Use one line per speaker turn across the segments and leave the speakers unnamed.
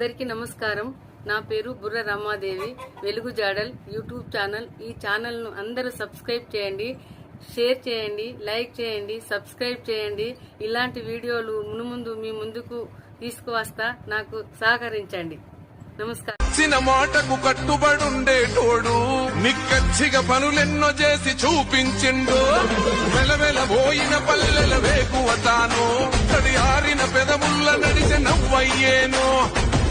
అందరికీ నమస్కారం. నా పేరు బుర్ర రమాదేవి. వెలుగు జాడల్ యూట్యూబ్ ఛానల్. ఈ ఛానల్ను అందరూ సబ్స్క్రైబ్ చేయండి, షేర్ చేయండి, లైక్ చేయండి, సబ్స్క్రైబ్ చేయండి. ఇలాంటి వీడియోలు మునుముందు మీ ముందుకు తీసుకువస్తా. నాకు సహకరించండి. నమస్కారం.
మాటకు కట్టుబడుండేటోడు నిక్కచ్చిగా పనులెన్నో చేసి చూపించిండు. వెలవెలబోయిన పల్లెల వేకువ తాను తడియారిన పెదవుల్ల నడిచి నవ్వయ్యేను.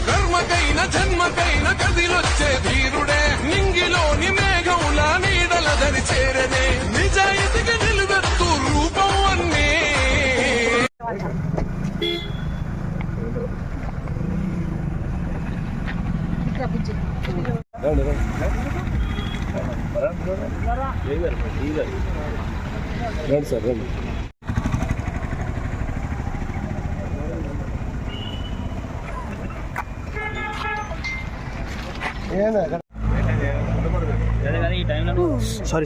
కర్మకైన జన్మకైన కదిలొచ్చే ధీరుడే నింగిలోని మేఘముల నీడలదని చేరనే నిజాయితీకి నిలువెత్తు రూపం అన్నీ.
రండి సార్ రండి.
ఈ టైంలో
సారీ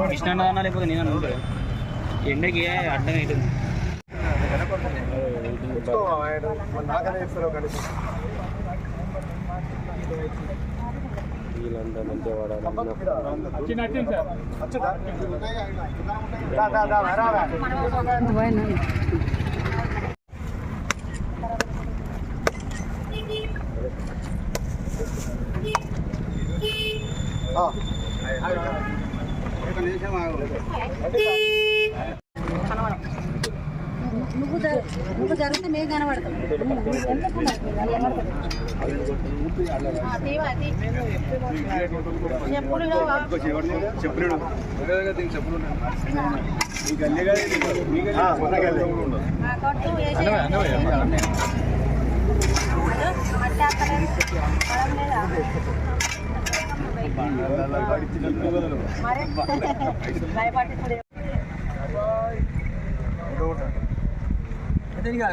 కృష్ణ అన్నా లేకపోతే నేను ఎండకి అడ్డం అవుతుంది.
వీళ్ళంతా మంచిగా వాడాలి.
నువ్వు జరిగితే మేము కనబడతాం.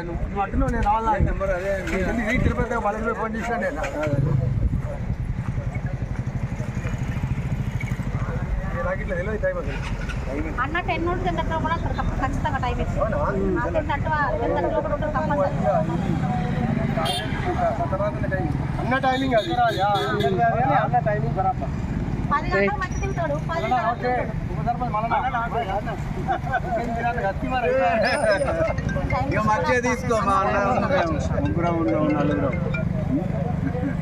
నువ్వు అంటున్నావు నేను రావాలి నెంబర్ అదే తిరుపతి వాళ్ళకి ఫోన్ చేసినా నేను
అన్న 10 నుండి కూడా ఖచ్చితంగా టైం ఇస్తుంది.
అన్న టైమింగ్ అది అన్న టైమింగ్ బరాబర్
10 గంటలకు మంచి తింటాడు.
మంచిగా తీసుకో మా అన్న ముగ్గురం నలుగురం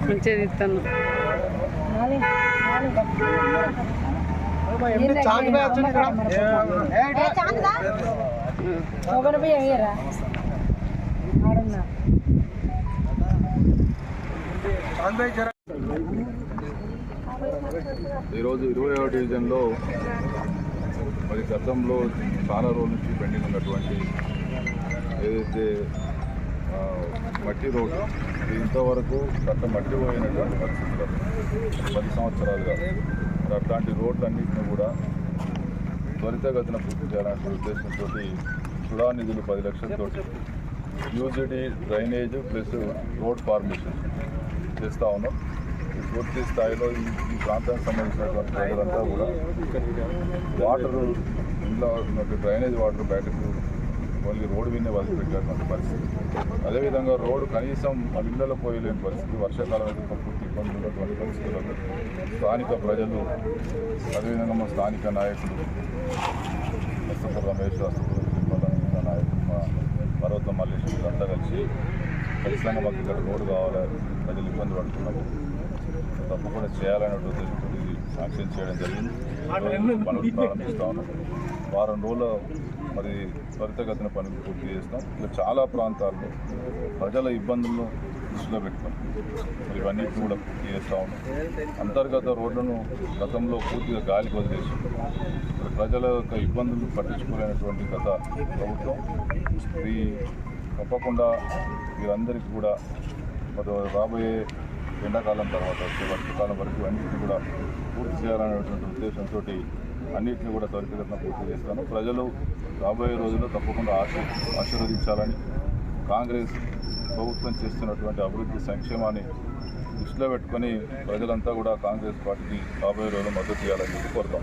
మంచిగా తీస్తాను.
ఈరోజు 20వ డివిజన్లో మరి గతంలో చాలా రోజుల నుంచి పెండింగ్ ఉన్నటువంటి ఏదైతే మట్టి రోడ్డు ఇంతవరకు గత మట్టి పోయినటువంటి పరిస్థితులు 10 సంవత్సరాలుగా మరి అట్లాంటి రోడ్లన్నింటినీ కూడా త్వరితగతిన పూర్తి చేయాలనే ఉద్దేశంతో సుడా నిధులు 10 లక్షలతో UGD drainage plus road formation చేస్తూ ఉన్నాం. పూర్తి స్థాయిలో ఈ ప్రాంతానికి సంబంధించినటువంటి ప్రజలంతా కూడా వాటర్ ఇంట్లో డ్రైనేజ్ వాటర్ బయటకు వాళ్ళకి రోడ్డు విన్నే వదిలిపెట్టినటువంటి పరిస్థితి. అదేవిధంగా రోడ్డు కనీసం వాళ్ళ ఇళ్లలో పోయలేని పరిస్థితి. వర్షాకాలం అయితే పూర్తి ఇబ్బందులు ఉన్నటువంటి పరిస్థితులలో స్థానిక ప్రజలు అదేవిధంగా మా స్థానిక నాయకులు అస్తపూర్ రమేష్, అస్తపూర్ తిరుమల నాయకులు, మా పర్వతం మల్లేశ్వరులు అంతా కలిసి ఖచ్చితంగా మాకు ఇక్కడ రోడ్డు కావాలని ప్రజలు ఇబ్బంది పడుతున్నారు. తప్పకుండా చేయాలనే ఉద్దేశంతో శాంక్షన్ చేయడం జరిగింది. పనులు ప్రారంభిస్తూ ఉన్నాం. వారం రోజుల మరి త్వరితగతిన పనులు పూర్తి చేస్తాం. ఇంకా చాలా ప్రాంతాల్లో ప్రజల ఇబ్బందులను దృష్టిలో పెట్టుకున్నాం. మరి ఇవన్నిటిని కూడా పూర్తి చేస్తూ ఉన్నాం. అంతర్గత రోడ్లను గతంలో పూర్తిగా గాలికి వదిలేసి ప్రజల యొక్క ఇబ్బందులు పట్టించుకోలేనటువంటి గత ప్రభుత్వం ఈ తప్పకుండా వీరందరికీ కూడా మరి రాబోయే ఎండాకాలం తర్వాత వచ్చే వర్షాకాలం వరకు అన్నింటినీ కూడా పూర్తి చేయాలనేటువంటి ఉద్దేశంతో అన్నింటినీ కూడా త్వరితగతిన పూర్తి చేస్తాను. ప్రజలు రాబోయే రోజుల్లో తప్పకుండా ఆశీర్వదించాలని, కాంగ్రెస్ ప్రభుత్వం చేస్తున్నటువంటి అభివృద్ధి సంక్షేమాన్ని దృష్టిలో పెట్టుకొని ప్రజలంతా కూడా కాంగ్రెస్ పార్టీకి రాబోయే రోజుల్లో మద్దతు చేయాలని కోరుతాం.